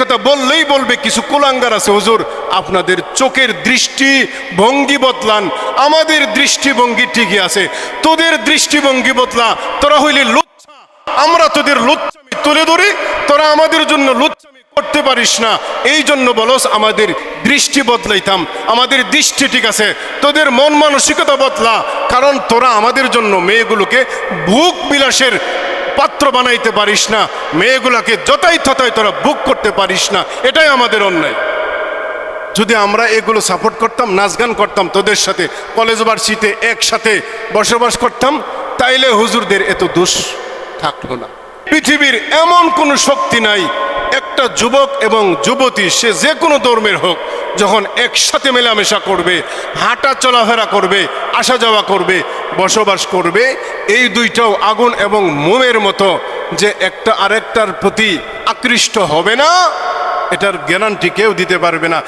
কথা বললেই বলবে কিছু কুলাঙ্গার আছে, হুজুর আপনাদের চোখের দৃষ্টি ভঙ্গি বদলান, আমাদের দৃষ্টিভঙ্গি ঠিকই আছে, তোদের দৃষ্টিভঙ্গি বদলা, তোরা হইলে লুচ্ছা, আমরা তোদের লুচ্চামি তুলে ধরি, তোরা আমাদের জন্য লুচ্চামি করতে পারিস না, এই জন্য বলস আমাদের দৃষ্টি বদলাইতাম, আমাদের দৃষ্টি ঠিক আছে, তোদের মন মানসিকতা বদলা, কারণ তোরা আমাদের জন্য মেয়েগুলোকে ভোগ বিলাসের পাত্র বানাইতে পারিস না, মেয়েগুলাকে যতাই ততাই তোরা বুক করতে পারিস না, এটাই আমাদের অন্যায়। যদি আমরা এগুলো সাপোর্ট করতাম, নাচ গান করতাম, তোদের সাথে কলেজ ভার্সিটিতে একসাথে বসবাস করতাম, তাইলে হুজুরদের এত দোষ থাকলো না। পৃথিবীর এমন কোনো শক্তি নাই, একটা যুবক এবং যুবতী সে যে কোনো ধর্মের হোক যখন একসাথে মেলামেশা করবে, হাঁটা চলাফেরা করবে, আসা যাওয়া করবে, বসবাস করবে, এই দুইটাও আগুন এবং মোমের মতো যে একটা আরেকটার প্রতি আকৃষ্ট হবে না, এটার গ্যারান্টি কেউ দিতে পারবে না।